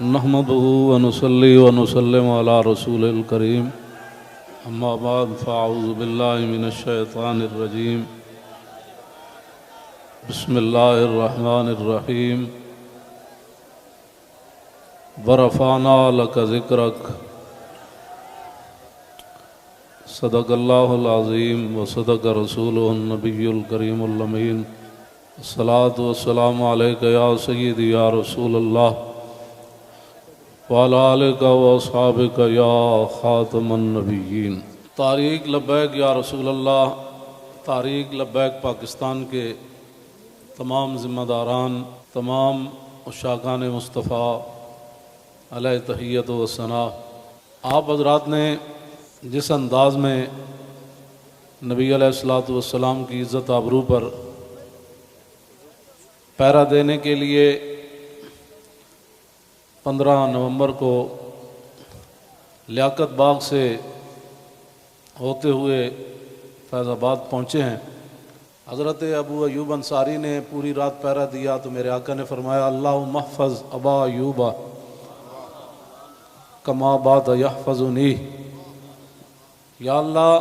نحمده ونصلي ونسلم على رسول الكريم اما بعد فاعوذ بالله من الشيطان الرجيم بسم الله الرحمن الرحيم ورفعنا لك ذكرك صدق الله العظيم وصدق رسوله النبي الكريم الأمين الصلاة والسلام عليك يا سيدي يا رسول الله وعلى آلك وأصحابك يا خاتم النبيين۔ تحریک لبیک یا رسول اللہ، تحریک لبیک پاکستان کے تمام ذمہ داران، تمام عشاقان مصطفیٰ علیہ تحیت و ثنا، آپ حضرات نے جس انداز میں نبی علیہ الصلوۃ والسلام کی عزت آبرو پر پہرا دینے کے لیے 15 نومبر کو لیاقت باغ سے ہوتے ہوئے فیض آباد پہنچے ہیں، حضرت ابو ایوب انصاری نے پوری رات پہرا دیا تو میرے آقا نے فرمایا اللہم احفظ ابا ایوب کما بات یحفظنی، یا اللہ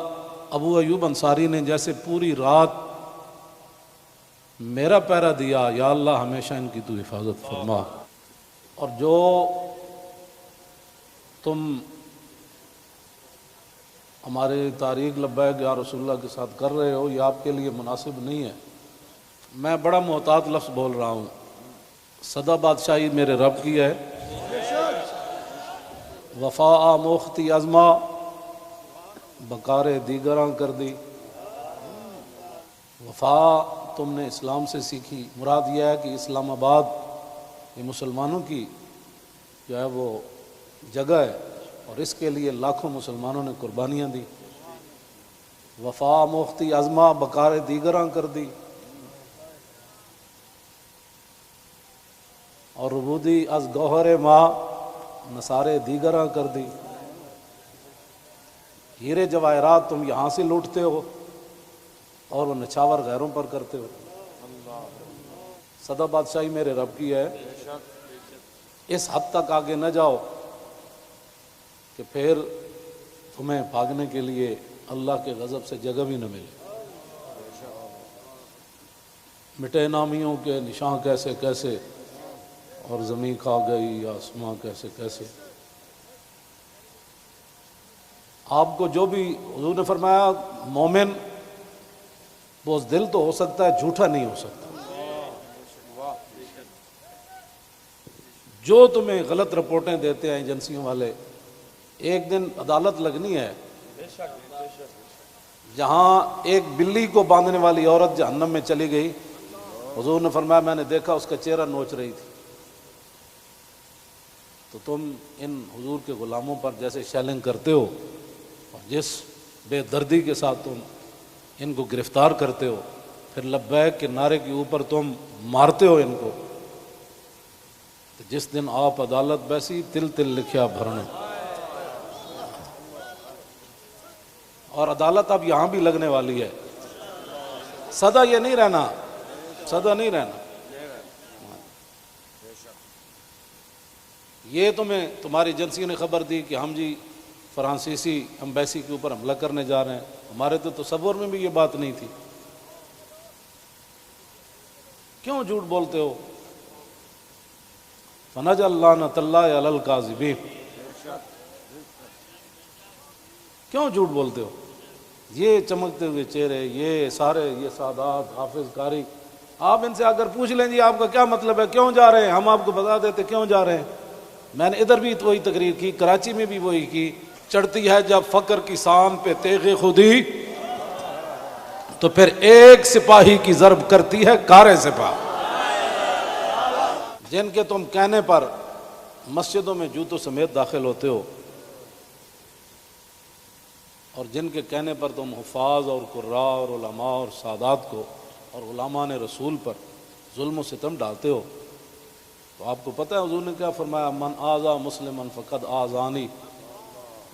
ابو ایوب انصاری نے جیسے پوری رات میرا پہرا دیا، یا اللہ ہمیشہ ان کی تو حفاظت فرما۔ اور جو تم ہمارے تحریک لبیک یا رسول اللہ کے ساتھ کر رہے ہو یہ آپ کے لیے مناسب نہیں ہے۔ میں بڑا محتاط لفظ بول رہا ہوں، سدا بادشاہی میرے رب کی ہے، وفا موختی ازما بکار دیگراں کر دی۔ وفا تم نے اسلام سے سیکھی، مراد یہ ہے کہ اسلام آباد یہ مسلمانوں کی جو ہے وہ جگہ ہے اور اس کے لیے لاکھوں مسلمانوں نے قربانیاں دی۔ وفا موختی ازما بکار دیگراں کر دی، اور ربودی از گوہر ماں نثارے دیگراں کر دی۔ ہیرے جواہرات تم یہاں سے لوٹتے ہو اور وہ نچھاور غیروں پر کرتے ہو۔ سدا بادشاہی میرے رب کی ہے، اس حد تک آگے نہ جاؤ کہ پھر تمہیں بھاگنے کے لیے اللہ کے غضب سے جگہ بھی نہ ملے۔ مٹے نامیوں کے نشان کیسے کیسے، اور زمین کھا گئی آسماں کیسے کیسے۔ آپ کو جو بھی حضور نے فرمایا مومن بزدل تو ہو سکتا ہے، جھوٹا نہیں ہو سکتا۔ جو تمہیں غلط رپورٹیں دیتے ہیں ایجنسیوں والے، ایک دن عدالت لگنی ہے جہاں ایک بلی کو باندھنے والی عورت جہنم میں چلی گئی، حضور نے فرمایا میں نے دیکھا اس کا چہرہ نوچ رہی تھی۔ تو تم ان حضور کے غلاموں پر جیسے شیلنگ کرتے ہو اور جس بے دردی کے ساتھ تم ان کو گرفتار کرتے ہو، پھر لبیک کے نعرے کے اوپر تم مارتے ہو ان کو، تو جس دن آپ عدالت بیسی تل تل لکھیا بھرنے۔ اور عدالت اب یہاں بھی لگنے والی ہے، سدا یہ نہیں رہنا، سدا نہیں رہنا۔ یہ تمہیں تمہاری ایجنسیوں نے خبر دی کہ ہم جی فرانسیسی امبیسی کے اوپر حملہ کرنے جا رہے ہیں، ہمارے تو تصور میں بھی یہ بات نہیں تھی۔ کیوں جھوٹ بولتے ہو؟ فنجعل لعنۃ اللہ علی الکاذبین، کیوں جھوٹ بولتے ہو؟ یہ چمکتے ہوئے چہرے، یہ سارے یہ سادات حافظ قاری، آپ ان سے اگر پوچھ لیں جی آپ کا کیا مطلب ہے، کیوں جا رہے ہیں، ہم آپ کو بتا دیتے کیوں جا رہے ہیں۔ میں نے ادھر بھی وہی تقریر کی، کراچی میں بھی وہی کی۔ چڑھتی ہے جب فقر کی سان پہ تیغ خودی، تو پھر ایک سپاہی کی ضرب کرتی ہے کار سپاہ۔ جن کے تم کہنے پر مسجدوں میں جوتوں سمیت داخل ہوتے ہو، اور جن کے کہنے پر تم حفاظ اور قراء اور علماء اور سادات کو اور علماء رسول پر ظلم و ستم ڈالتے ہو، تو آپ کو پتہ ہے حضور نے کیا فرمایا، من آذا مسلما فقد آذانی۔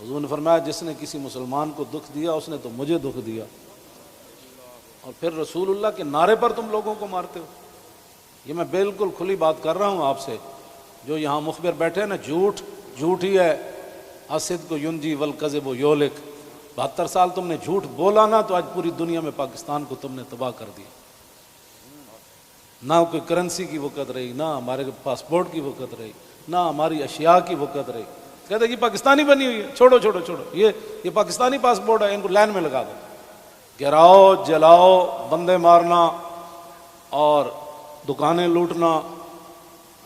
حضور نے فرمایا جس نے کسی مسلمان کو دکھ دیا اس نے تو مجھے دکھ دیا، اور پھر رسول اللہ کے نعرے پر تم لوگوں کو مارتے ہو۔ یہ میں بالکل کھلی بات کر رہا ہوں آپ سے، جو یہاں مخبر بیٹھے ہیں نا، جھوٹ ہی ہے. الصدق ینجی والکذب یہلک. 72 سال تم نے جھوٹ بولا نا، تو آج پوری دنیا میں پاکستان کو تم نے تباہ کر دیا. نہ کوئی کرنسی کی وقت رہی، نہ ہمارے پاسپورٹ کی وقت رہی، نہ ہماری اشیاء کی وقت رہی. کہتے یہ پاکستانی بنی ہوئی ہے، چھوڑو چھوڑو چھوڑو، یہ پاکستانی پاسپورٹ ہے، ان کو لائن میں لگا دو. گراؤ، جلاؤ، بندے مارنا اور دکانیں لوٹنا،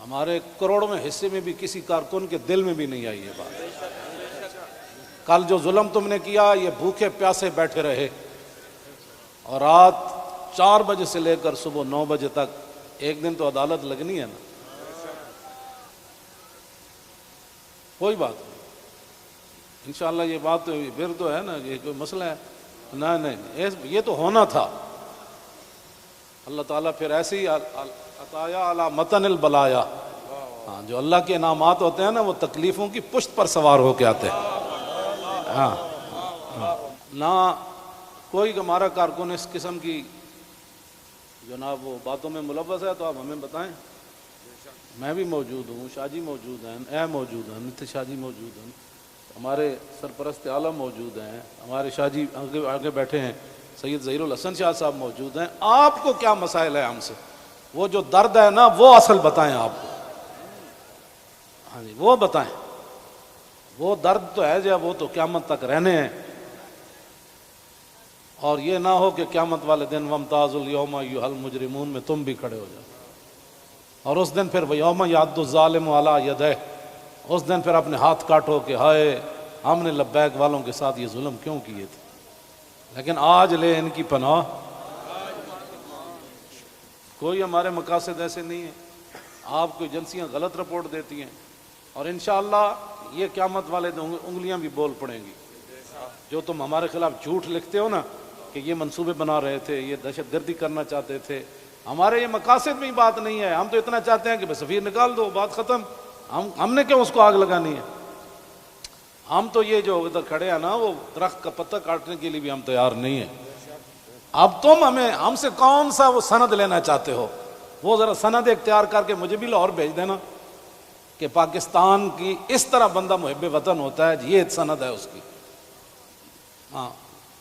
ہمارے کروڑوں میں حصے میں بھی کسی کارکن کے دل میں بھی نہیں آئی یہ بات. کل جو ظلم تم نے کیا، یہ بھوکے پیاسے بیٹھے رہے اور رات 4 بجے سے لے کر صبح 9 بجے تک. ایک دن تو عدالت لگنی ہے نا. کوئی بات نہیں، انشاءاللہ یہ بات پھر تو ہے نا، یہ کوئی مسئلہ ہے؟ نہیں، یہ تو ہونا تھا. اللہ تعالیٰ پھر ایسے ہی عطایا علی متن البلایا. ہاں، جو اللہ کے انعامات ہوتے ہیں نا، وہ تکلیفوں کی پشت پر سوار ہو کے آتے ہیں. ہاں، نہ کوئی ہمارا کارکن اس قسم کی جناب وہ باتوں میں ملوث ہے تو آپ ہمیں بتائیں. میں بھی موجود ہوں، شاہ جی موجود ہیں، اے موجود ہیں، نتیش شاہ جی موجود ہیں، ہمارے سرپرست عالم موجود ہیں، ہمارے شاہ جی آگے بیٹھے ہیں، سید ظہیر الحسن شاہ صاحب موجود ہیں. آپ کو کیا مسائل ہے ہم سے؟ وہ جو درد ہے نا، وہ اصل بتائیں آپ کو. ہاں جی، وہ بتائیں. وہ درد تو ہے جو وہ تو قیامت تک رہنے ہیں. اور یہ نہ ہو کہ قیامت والے دن وامتاز الیوم ایھا المجرمون میں تم بھی کھڑے ہو جاؤ. اور اس دن پھر یوم یعض الظالم علی یدیہ، اس دن پھر اپنے ہاتھ کاٹو کہ ہائے ہم نے لبیک والوں کے ساتھ یہ ظلم کیوں کیے تھے. لیکن آج لے ان کی پناہ. کوئی ہمارے مقاصد ایسے نہیں ہیں. آپ کو ایجنسیاں غلط رپورٹ دیتی ہیں اور انشاءاللہ یہ قیامت والے دن انگلیاں بھی بول پڑیں گی. جو تم ہمارے خلاف جھوٹ لکھتے ہو نا کہ یہ منصوبے بنا رہے تھے، یہ دہشت گردی کرنا چاہتے تھے، ہمارے یہ مقاصد میں ہی بات نہیں ہے. ہم تو اتنا چاہتے ہیں کہ بس سفیر نکال دو، بات ختم. ہم نے کیوں اس کو آگ لگانی ہے؟ ہم تو یہ جو ادھر کھڑے ہیں نا، وہ درخت کا پتہ کاٹنے کے لیے بھی ہم تیار نہیں ہیں. اب تم ہم سے کون سا وہ سند لینا چاہتے ہو؟ وہ ذرا سند اختیار کر کے مجھے بھی لاہور بھیج دینا کہ پاکستان کی اس طرح بندہ محب وطن ہوتا ہے، یہ سند ہے اس کی. ہاں،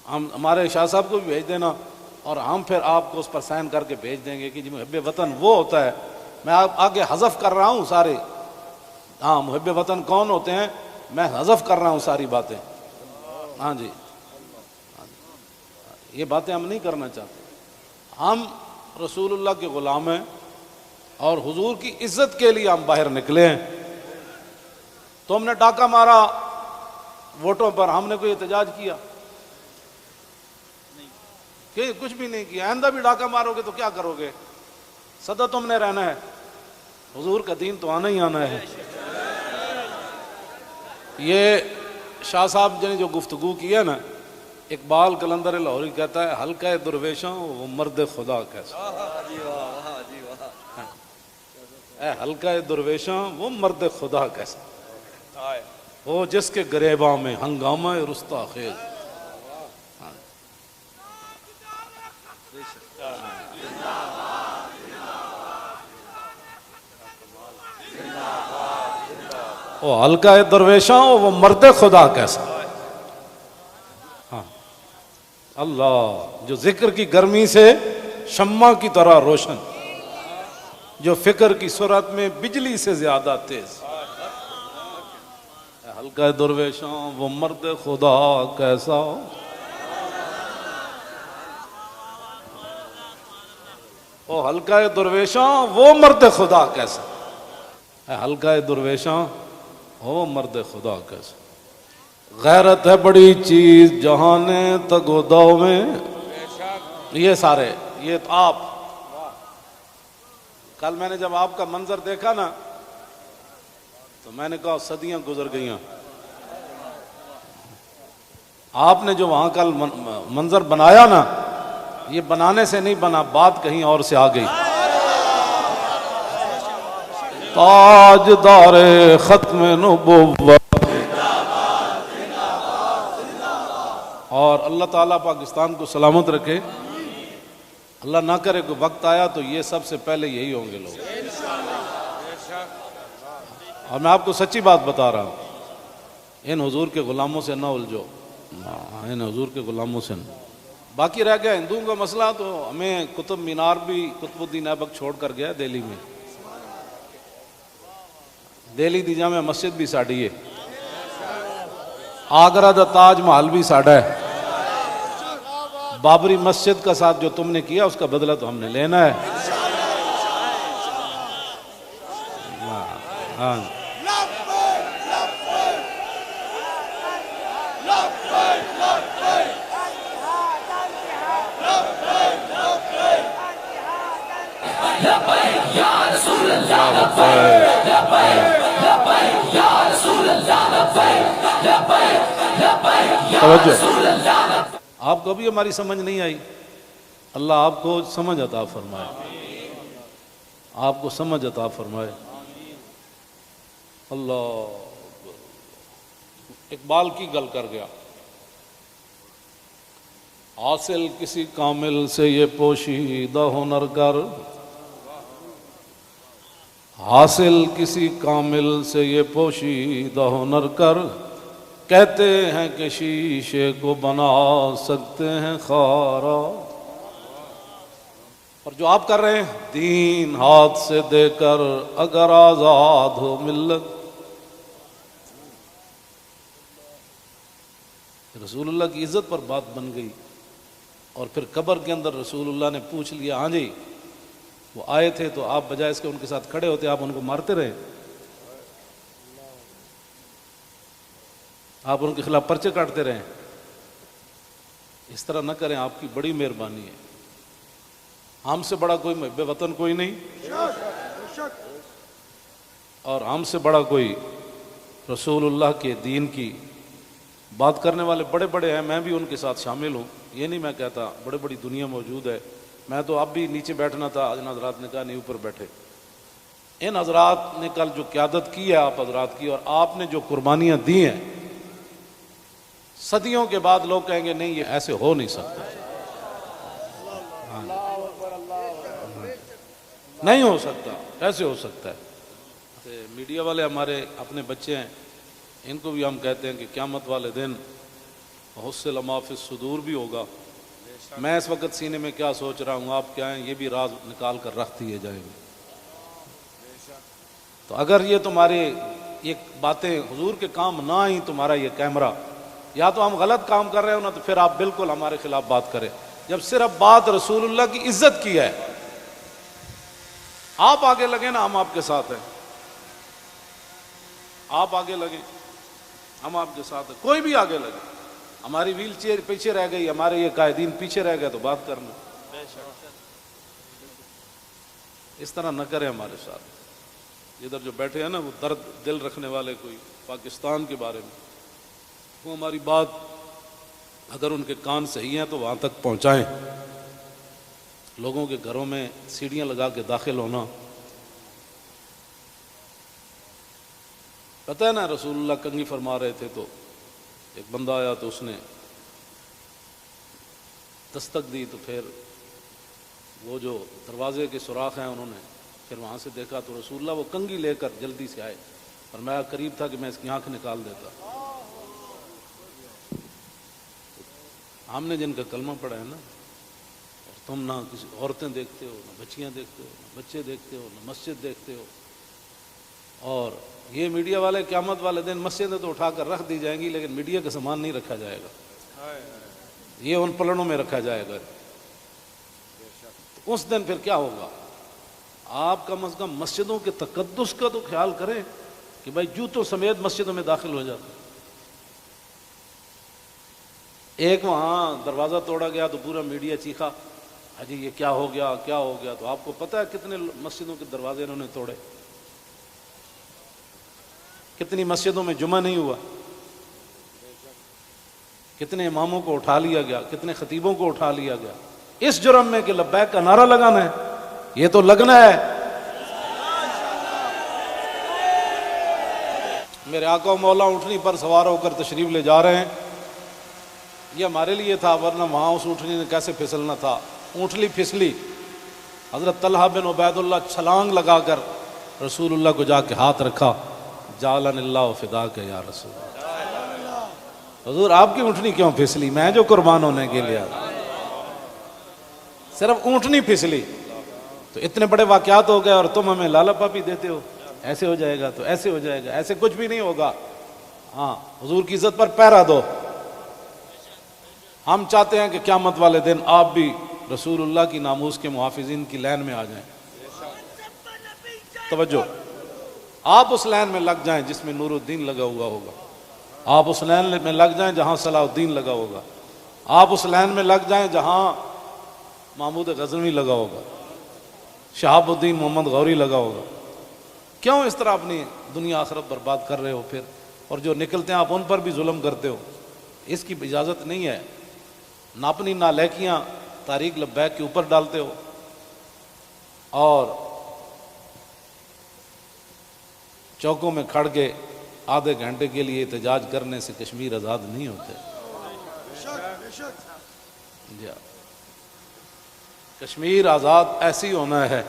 ہمارے شاہ صاحب کو بھی بھیج دینا اور ہم پھر آپ کو اس پر سائن کر کے بھیج دیں گے کہ جی محب وطن وہ ہوتا ہے. میں آگے حذف کر رہا ہوں سارے. ہاں، محب وطن کون ہوتے ہیں میں حذف کر رہا ہوں ساری باتیں. ہاں جی، یہ باتیں ہم نہیں کرنا چاہتے. ہم رسول اللہ کے غلام ہیں اور حضور کی عزت کے لیے ہم باہر نکلے ہیں. تم نے ڈاکہ مارا ووٹوں پر، ہم نے کوئی احتجاج کیا؟ کہ کچھ بھی نہیں کیا. آئندہ بھی ڈاکہ مارو گے تو کیا کرو گے؟ سدا تم نے رہنا ہے، حضور کا دین تو آنا ہی آنا ہے. یہ شاہ صاحب نے جو گفتگو کی ہے نا، اقبال قلندر لاہوری کہتا ہے حلقہ درویشاں وہ مرد خدا کیسا. اے حلقہ درویشاں وہ مرد خدا کیسا، وہ جس کے گریباں میں ہنگامہ رستا خیز. وہ حلقہ درویشاں وہ مرد خدا کیسا. ہاں، اللہ جو ذکر کی گرمی سے شمع کی طرح روشن، جو فکر کی سرعت میں بجلی سے زیادہ تیز. حلقہ درویشاں وہ مرد خدا کیسا. وہ حلقہ درویشاں وہ مرد خدا کیسا. حلقہ درویشاں وہ مرد خدا کیسا. غیرت ہے بڑی چیز جہانے تگوداؤ میں. یہ سارے یہ تو آپ، کل میں نے جب آپ کا منظر دیکھا نا تو میں نے کہا صدیاں گزر گئیں. آپ نے جو وہاں کل منظر بنایا نا، یہ بنانے سے نہیں بنا، بات کہیں اور سے آ گئی. تاجدار ختم نبوت. اور اللہ تعالیٰ پاکستان کو سلامت رکھے. اللہ نہ کرے کوئی وقت آیا تو یہ سب سے پہلے یہی ہوں گے لوگ. اور میں آپ کو سچی بات بتا رہا ہوں، ان حضور کے غلاموں سے نہ الجھو، ان حضور کے غلاموں سے نہ۔ باقی رہ گیا ہندوؤں کا مسئلہ، تو ہمیں قطب مینار بھی قطب الدین ایبک چھوڑ کر گیا دہلی میں، دہلی دی جامع مسجد بھی ساڑی ہے، آگرہ دا تاج محل بھی ساڑا ہے، بابری مسجد کا ساتھ جو تم نے کیا اس کا بدلہ تو ہم نے لینا ہے۔ ہاں توجہ، آپ کو بھی ہماری سمجھ نہیں آئی، اللہ آپ کو سمجھ عطا فرمائے، آپ کو سمجھ عطا فرمائے۔ اللہ اقبال کی گل کر گیا، حاصل کسی کامل سے یہ پوشیدہ ہنر کر، حاصل کسی کامل سے یہ پوشیدہ ہنر کر، کہتے ہیں کہ شیشے کو بنا سکتے ہیں خارا۔ اور جو آپ کر رہے ہیں، دین ہاتھ سے دے کر اگر آزاد ہو ملت۔ رسول اللہ کی عزت پر بات بن گئی، اور پھر قبر کے اندر رسول اللہ نے پوچھ لیا، ہاں جی وہ آئے تھے تو آپ بجائے اس کے ان کے ساتھ کھڑے ہوتے، آپ ان کو مارتے رہے، آپ ان کے خلاف پرچے کاٹتے رہے۔ اس طرح نہ کریں، آپ کی بڑی مہربانی ہے، ہم سے بڑا کوئی محب وطن کوئی نہیں، اور ہم سے بڑا کوئی رسول اللہ کے دین کی بات کرنے والے بڑے بڑے ہیں، میں بھی ان کے ساتھ شامل ہوں، یہ نہیں میں کہتا، بڑے بڑی دنیا موجود ہے، میں تو اب بھی نیچے بیٹھنا تھا، ان حضرات نے کہا نہیں اوپر بیٹھے۔ ان حضرات نے کل جو قیادت کی ہے آپ حضرات کی، اور آپ نے جو قربانیاں دی ہیں، صدیوں کے بعد لوگ کہیں گے نہیں یہ ایسے ہو نہیں سکتا، نہیں ہو سکتا، ایسے ہو سکتا ہے۔ میڈیا والے ہمارے اپنے بچے ہیں، ان کو بھی ہم کہتے ہیں کہ قیامت والے دن حصل ما فی الصدور بھی ہوگا۔ میں اس وقت سینے میں کیا سوچ رہا ہوں، آپ کیا ہیں، یہ بھی راز نکال کر رکھ دیے جائیں گے۔ تو اگر یہ تمہاری یہ باتیں حضور کے کام نہ آئیں، تمہارا یہ کیمرہ، یا تو ہم غلط کام کر رہے ہو نا، تو پھر آپ بالکل ہمارے خلاف بات کریں۔ جب صرف بات رسول اللہ کی عزت کی ہے، آپ آگے لگے نا، ہم آپ کے ساتھ ہیں، آپ آگے لگیں، ہم آپ کے ساتھ ہیں، کوئی بھی آگے لگے، ہماری ویل چیئر پیچھے رہ گئی، ہمارے یہ قائدین پیچھے رہ گئے تو بات کرنا، اس طرح نہ کریں ہمارے ساتھ۔ ادھر جو بیٹھے ہیں نا، وہ درد دل رکھنے والے، کوئی پاکستان کے بارے میں، وہ ہماری بات اگر ان کے کان صحیح ہیں تو وہاں تک پہنچائیں۔ لوگوں کے گھروں میں سیڑھیاں لگا کے داخل ہونا، پتہ ہے نا رسول اللہ کنگھی فرما رہے تھے تو ایک بندہ آیا تو اس نے دستک دی، تو پھر وہ جو دروازے کے سوراخ ہیں انہوں نے پھر وہاں سے دیکھا تو رسول اللہ وہ کنگھی لے کر جلدی سے آئے، اور میں قریب تھا کہ میں اس کی آنکھ نکال دیتا۔ ہم نے جن کا کلمہ پڑھا ہے نا، اور تم نہ کسی عورتیں دیکھتے ہو، نہ بچیاں دیکھتے ہو، نہ بچے دیکھتے ہو، نہ مسجد دیکھتے ہو، اور یہ میڈیا والے قیامت والے دن مسجدیں تو اٹھا کر رکھ دی جائیں گی، لیکن میڈیا کا سامان نہیں رکھا جائے گا، یہ ان پلڑوں میں رکھا جائے گا۔ تو اس دن پھر کیا ہوگا؟ آپ کم از کم مسجدوں کے تقدس کا تو خیال کریں کہ بھائی جوتوں سمیت مسجدوں میں داخل ہو جاتے۔ ایک وہاں دروازہ توڑا گیا تو پورا میڈیا چیخا، حجی یہ کیا ہو گیا، کیا ہو گیا؟ تو آپ کو پتہ ہے کتنے مسجدوں کے دروازے انہوں نے توڑے، کتنی مسجدوں میں جمعہ نہیں ہوا، کتنے اماموں کو اٹھا لیا گیا، کتنے خطیبوں کو اٹھا لیا گیا، اس جرم میں کہ لبیک کا نعرہ لگانا ہے، یہ تو لگنا ہے۔ میرے آقا و مولا اونٹنی پر سوار ہو کر تشریف لے جا رہے ہیں، یہ ہمارے لیے تھا، ورنہ وہاں اس اونٹنی نے کیسے پھسلنا تھا، اونٹلی پھسلی، حضرت طلحہ بن عبید اللہ چھلانگ لگا کر رسول اللہ کو جا کے ہاتھ رکھا، جعلن اللہ فداک یا رسول اللہ۔ حضور آپ کی اونٹنی کیوں پھسلی؟ میں جو قربان ہونے کے لیے صرف اونٹنی پھسلی تو اتنے بڑے واقعات ہو گئے اور تم ہمیں لالا پاپی دیتے ہو، ایسے ہو جائے گا تو ایسے ہو جائے گا، ایسے کچھ بھی نہیں ہوگا۔ ہاں حضور کی عزت پر پہرا دو۔ ہم چاہتے ہیں کہ قیامت والے دن آپ بھی رسول اللہ کی ناموس کے محافظین کی لائن میں آ جائیں۔ توجہ، آپ اس لائن میں لگ جائیں جس میں نور الدین لگا ہوا ہوگا، آپ اس لائن میں لگ جائیں جہاں صلاح الدین لگا ہوگا، آپ اس لائن میں لگ جائیں جہاں محمود غزنوی لگا ہوگا، شہاب الدین محمد غوری لگا ہوگا۔ کیوں اس طرح اپنی دنیا آخرت برباد کر رہے ہو پھر؟ اور جو نکلتے ہیں آپ ان پر بھی ظلم کرتے ہو، اس کی اجازت نہیں ہے۔ نہ اپنی نالائکیاں طریق لبیک کے اوپر ڈالتے ہو، اور چوکوں میں کھڑ کے آدھے گھنٹے کے لیے احتجاج کرنے سے کشمیر آزاد نہیں ہوتے۔ کشمیر آزاد ایسی ہونا ہے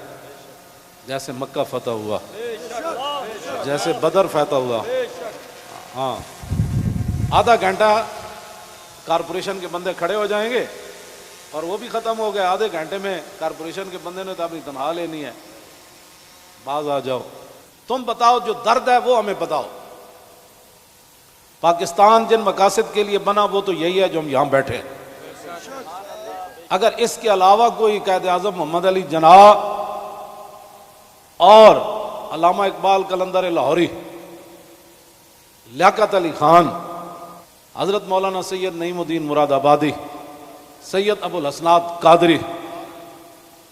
جیسے مکہ فتح ہوا، جیسے بدر فتح ہوا۔ ہاں، آدھا گھنٹہ کارپوریشن کے بندے کھڑے ہو جائیں گے اور وہ بھی ختم ہو گئے۔ آدھے گھنٹے میں کارپوریشن کے بندے نے تو اپنی تنخواہ لینی ہے، باز آ جاؤ، تم بتاؤ جو درد ہے وہ ہمیں بتاؤ۔ پاکستان جن مقاصد کے لیے بنا وہ تو یہی ہے جو ہم یہاں بیٹھے ہیں۔ اگر اس کے علاوہ کوئی قائد اعظم محمد علی جناح اور علامہ اقبال قلندر لاہوری، لیاقت علی خان، حضرت مولانا سید نعیم الدین مراد آبادی، سید ابو الحسنات قادری،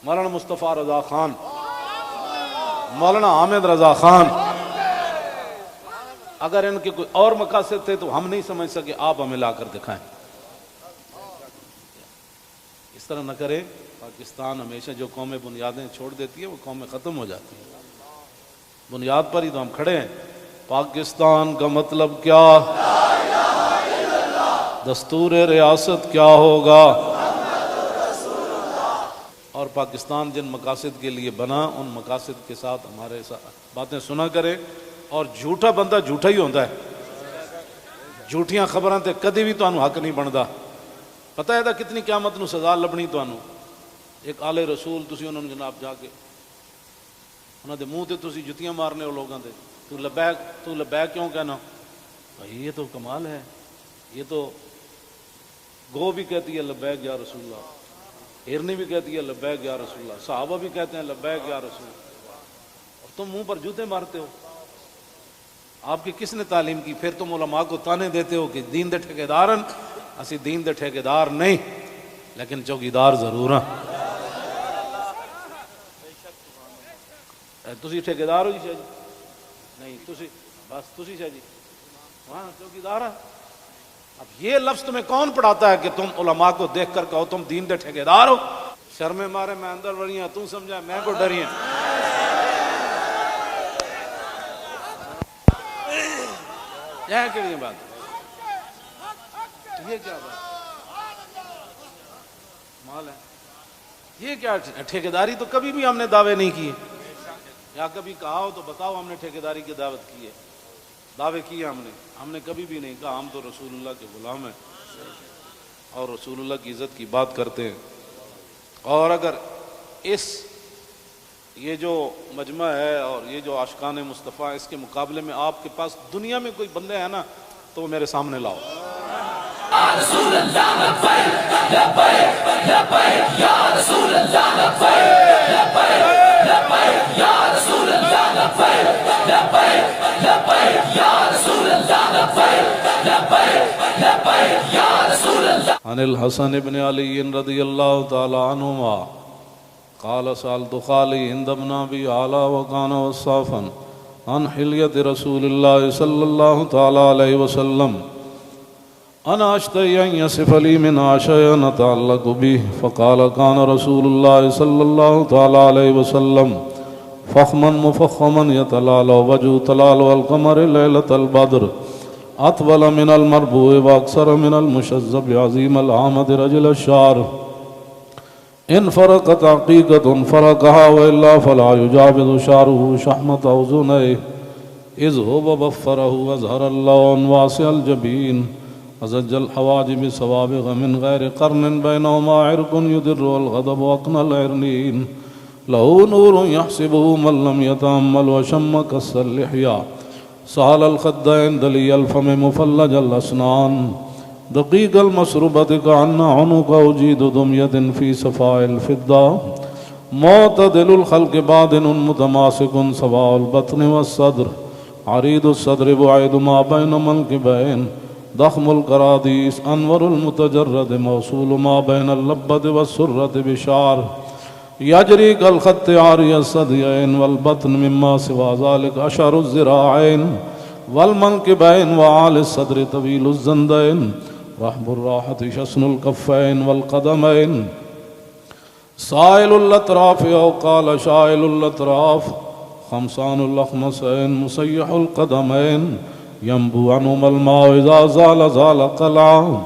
مولانا مصطفیٰ رضا خان، مولانا حامد رضا خان، اگر ان کے کوئی اور مقاصد تھے تو ہم نہیں سمجھ سکے، آپ ہمیں لا کر دکھائیں۔ اس طرح نہ کریں۔ پاکستان ہمیشہ جو قومیں بنیادیں چھوڑ دیتی ہیں وہ قومیں ختم ہو جاتی ہیں۔ بنیاد پر ہی تو ہم کھڑے ہیں۔ پاکستان کا مطلب کیا؟ دستور ریاست کیا ہوگا؟ اور پاکستان جن مقاصد کے لیے بنا ان مقاصد کے ساتھ ہمارے ساتھ باتیں سنا کرے۔ اور جھوٹا بندہ جھوٹا ہی ہوتا ہے، جھوٹیاں خبراں تے کدی بھی تانوں حق نہیں بندا۔ پتہ ہے کتنی قیامت نو سزا لبنی تانوں۔ ایک آلے رسول تسی انہوں نے جناب جا کے انہاں دے منہ تے تسی جتیاں مارنے ہو لوگاں دے، تو لبیک کیوں کہنا؟ بھائی یہ تو کمال ہے، یہ تو گو بھی کہتی ہے لبیک یا رسول اللہ، ہرنی بھی کہتی ہے لبیک یا رسول اللہ، صحابہ بھی کہتے ہیں لبیک یا رسول اللہ، اور تم منہ پر جوتے مارتے ہو۔ آپ کی کس نے تعلیم کی؟ پھر تم علماء کو تانے دیتے ہو کہ دین دے ٹھیکیدارن، اسی دین دے ٹھیکیدار نہیں لیکن چوکیدار ضرور ہیں۔ تسی ٹھیکیدار ہو جی شاہ جی؟ نہیں، تسی بس تسی شاہ جی وہاں چوکیدار ہیں۔ اب یہ لفظ تمہیں کون پڑھاتا ہے کہ تم علماء کو دیکھ کر کہو تم دین دے ٹھیکیدار ہو؟ شرم مارے میں اندر بڑی ہیں، تم سمجھا میں کو ڈری ہیں۔ یہ کیڑی بات؟ یہ کیا بات مال ہے؟ یہ کیا ٹھیکیداری؟ تو کبھی بھی ہم نے دعوے نہیں کیے، یا کبھی کہا ہو تو بتاؤ ہم نے ٹھیکیداری کی دعوت کی ہے، دعوے کیے ہم نے کبھی بھی نہیں کہا ہم تو رسول اللہ کے غلام ہیں اور رسول اللہ کی عزت کی بات کرتے ہیں۔ اور اگر یہ جو مجمع ہے اور یہ جو عاشقان مصطفیٰ، اس کے مقابلے میں آپ کے پاس دنیا میں کوئی بندے ہیں نا تو وہ میرے سامنے لاؤ۔ رسول اللہ لبیک لبیک لبیک یا رسول اللہ لبیک لبیک لبیک یا رسول اللہ لبیک لبیک لبیک یا رسول اللہ لبیک لبیک لبیک یا رسول اللہ۔ عن الحسن بن علی رضی اللہ تعالی عنہما قال سألت خالي عند ابن أبي علا وكان وصافا عن حلية رسول الله صلى الله تعالى عليه وسلم أنا أشتهي أن يصف لي منها شيئا أتعلق به فقال كان رسول الله صلى الله تعالى عليه وسلم فخما مفخما يتلالى وجه تلال القمر ليلة البدر أطول من المربوع وأكثر من المشذب عظيم العامد رجل الشعر ان فرقت عقیقت فرقها وإلا فلا يجاوز شعره شحمة أذنيه إذ هو بفره وأظهر اللون واسع الجبين أزج الحواجب سوابغ من غير قرن بينهما عرق يدر والغضب أقنى العرنين له نور يحسبه من لم يتأمل وشم كس اللحية سهل الخدين دلي الفم مفلج الأسنان دقيق المسربة كأن عنق أجيد دمية في صفاء الفضة معتدل الخلق بادن متماسك سواء البطن والصدر عريض الصدر بعيد ما بين منكبين ضخم الكراديس أنور المتجرد موصول ما بين اللبة والسرة بشعر يجري كالخط عاري الثديين والبطن مما سوى ذلك أشعر الذراعين والمنكبين وعالي الصدر طويل الزندين رحب الراحة شسن الكفين والقدمين سائل الأطراف أو قال شائل الأطراف خمسان الأخمسين مسيح القدمين ينبو عنهما الماء إذا زال زال قلعا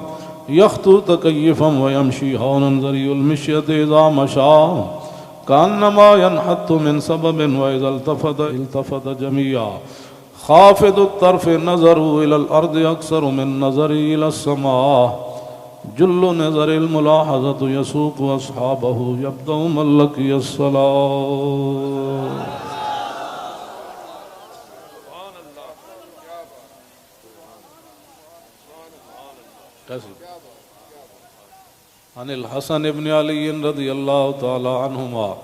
يخطو تكيفا ويمشي هونا ذري المشية إذا مشى كأنما ينحط من سبب وإذا التفت جميعا خافض الطرف نظره إلى الأرض أكثر من نظره إلى السماء جل نظر الملاحظة يسوق أصحابه يبدأ من لقي الصلاة. عن الحسن بن علي رضي الله تعالى عنهما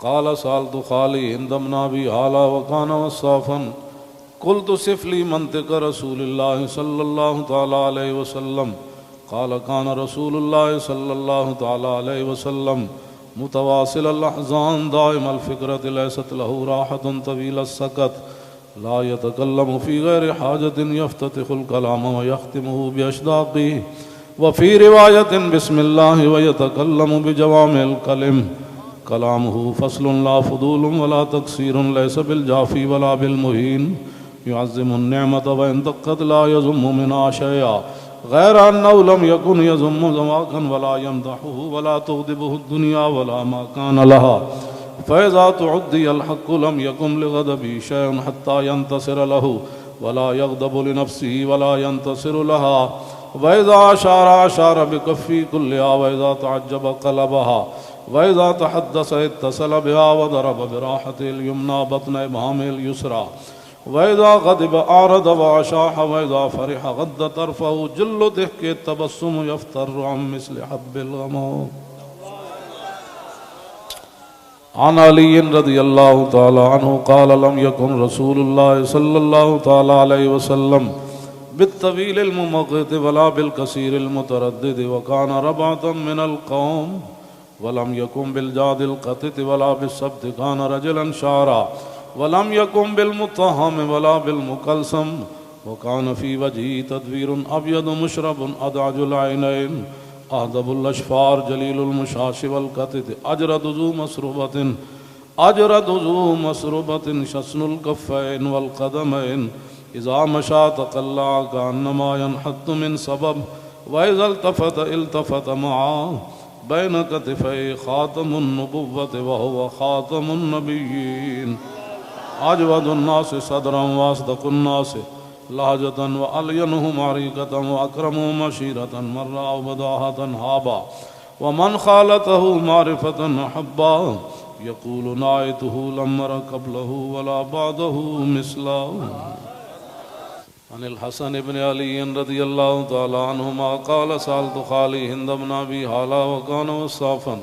قال سألت خالي هند بن أبي هالة وكان وصافا قلت صف لي منطق رسول الله صلى الله تعالى عليه وسلم قال كان رسول الله صلى الله تعالى عليه وسلم متواصل الأحزان دائم الفكرة ليست له راحة طويل السكت لا يتكلم في غير حاجة يفتتح الكلام ويختمه بأشداقه وفي رواية بسم الله ويتكلم بجوامع الكلم كلامه فصل لا فضول ولا تقصير ليس بالجافي ولا بالمهين يعظم النعمة وإن دقت لا يذم منها شيئا غير أنه لم يكن يذم ذواقا ولا يمدحه ولا تغضبه الدنيا ولا ما كان لها فإذا تعدي الحق لم يكن لغضبه شيء حتى ينتصر له ولا يغضب لنفسه ولا ينتصر لها وإذا أشار بكفي كلها وإذا تعجب قلبها وإذا تحدث اتصل بها وضرب براحته اليمنى بطن إبهامه اليسرى وإذا غضب أعرض وأشاح وإذا فرح غض طرفه جل ضحك التبسم يفتر عن مثل حب الغمام. عن علي رضي الله تعالى عنه قال لم يكن رسول الله صلى الله تعالى عليه وسلم بالطويل الممقت ولا بالكثير المتردد وكان ربعة من القوم ولم يكن بالجاد القطت ولا بالسبت كان رجلا شعرا ولم يكن بالمطهم ولا بالمكلسم وكان في وجهه تدوير أبيض مشرب أدعج العينين أهدب الأشفار جليل المشاش والقطت أجرد ذو مسربة شسن الكفين والقدمين إذا مشى تقلع كأنما ينحط من سبب وإذا التفت معه بين كتفي خاتم النبوة وهو خاتم النبيين أجود الناس صدرا وأصدق الناس لهجة وألينهم عريقة وأكرمهم عشيرة مرة وبداهة هابا ومن خالته معرفة أحبا يقول نعيته لم أر قبله ولا بعده مثله. عن الحسن بن علي رضي الله تعالى عنهما قال سألت خالي هند بن أبي هالة وكان وصافا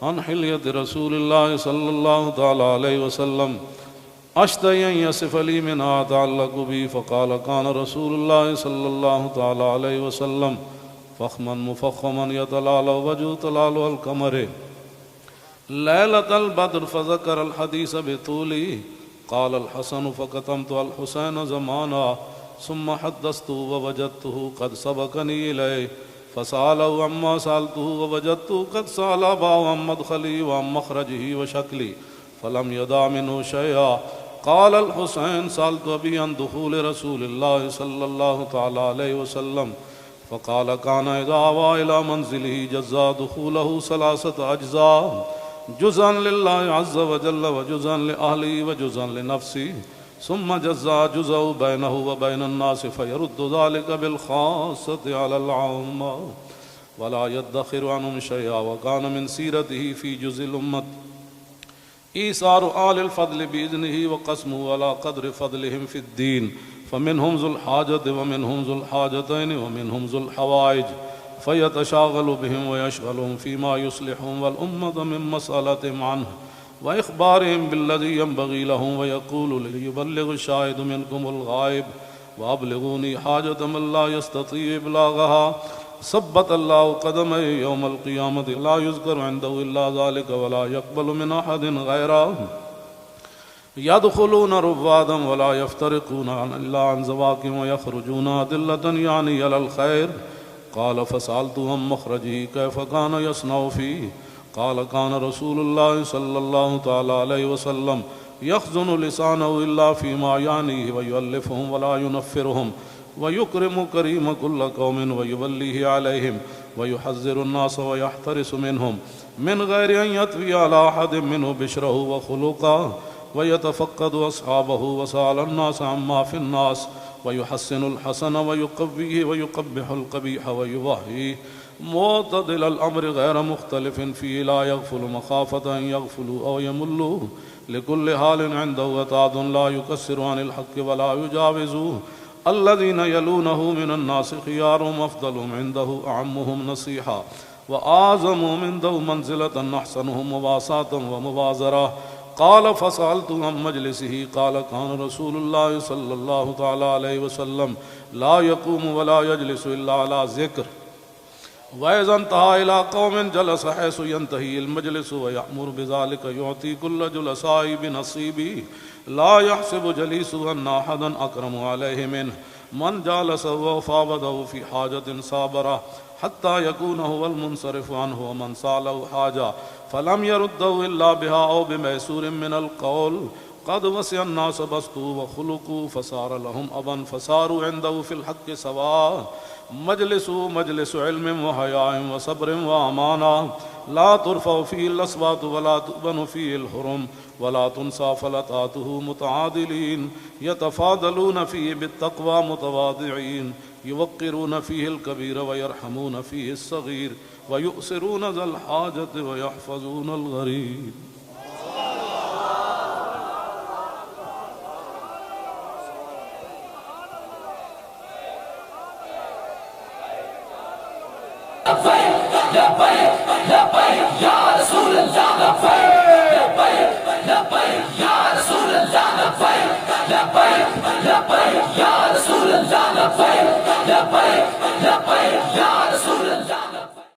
عن حلية رسول الله صلى الله تعالى عليه وسلم أشتهي أن يصف لي منها أتعلق بي فقال كان رسول الله صلى الله تعالى عليه وسلم فخما مفخما يتلالى وجه تلالى القمر ليلة البدر فذكر الحديث بطوله قال الحسن فكتمت الحسين زمانا ثم حدثته ووجدته قد سبقني إليه فسأله عما سألته ووجدته قد سأل أباه عن مدخلي وعن مخرجه وشكلي فلم يدع منه شيئا. قال الحسين سألت أبي عن دخول رسول الله صلى الله تعالى عليه وسلم فقال كان إذا آوى إلى منزله جزا دخوله 3 أجزاء جزءا لله عز وجل وجزءا لأهله وجزءا لنفسه ثم جزء بينه وبين الناس فيرد ذلك بالخاصة على العامة ولا يدخر عنهم شيئا. وكان من سيرته في جزء الأمة إيثار آل الفضل بإذنه وقسمه على قدر فضلهم في الدين، فمنهم ذو الحاجة ومنهم ذو الحاجتين ومنهم ذو الحوائج، فيتشاغل بهم ويشغلهم فيما يصلحهم والأمة من مسألتهم عنه وإخبارهم بالذي ينبغي لهم، ويقول ليبلغ الشاهد منكم الغائب وأبلغوني حاجة من لا يستطيع إبلاغها. ثبت الله قدمه يوم القيامة لا يذكر عنده إلا ذلك ولا يقبل من أحد غيره. يدخلون رفادا ولا يفترقون إلا عن زواكم ويخرجون أدلة يعني على الخير. قال فسألته عن مخرجه كيف كان يصنع فيه؟ قال كان رسول الله صلى الله تعالى عليه وسلم يخزن لسانه إلا فيما يعنيه ويؤلفهم ولا ينفرهم ويكرم كريم كل قوم ويوليه عليهم ويحذر الناس ويحترس منهم من غير أن يطوي على أحد منه بشره وخلقه ويتفقد أصحابه وسأل الناس عما في الناس ويحسن الحسن ويقويه ويقبح القبيح ويوهيه معتدل الأمر غير مختلف فيه لا يغفل مخافة أن يغفلوا أو يملوا لكل حال عنده وتعد لا يكسر عن الحق ولا يجاوزوه. الذين يلونه من الناس خيارهم أفضلهم عنده أعمهم نصيحة وأعظمهم عنده منزلة أحسنهم مواساة ومبازرة. قال فسألت عن مجلسه قال كان رسول الله صلى الله تعالى عليه وسلم لا يقوم ولا يجلس إلا على ذكر، وإذا انتهى إلى قوم جلس حيث ينتهي المجلس ويأمر بذلك يعطي كل جلساء بنصيبه لا يحسب جليسه أن أحدا أكرم عليه منه. من جالسه وفاوضه في حاجة صابره حتى يكون هو المنصرف عنه، ومن سأله حاجة فلم يرده إلا بها أو بميسور من القول قد وسع الناس بسطوا وخلقوا فصار لهم أبا فصاروا عنده في الحق سواء. مجلس علم وحياء وصبر وأمانة لا ترفع فيه الأصوات ولا تؤبن فيه الحرم ولا تنسى فلتاته متعادلين يتفاضلون فيه بالتقوى متواضعين يوقرون فيه الكبير ويرحمون فيه الصغير ويؤثرون ذا الحاجة ويحفظون الغريب. لبيك لبيك لبيك يا رسول الله لبيك لبيك لبيك يا رسول الله لبيك لبيك لبيك يا رسول الله لبيك لبيك لبيك يا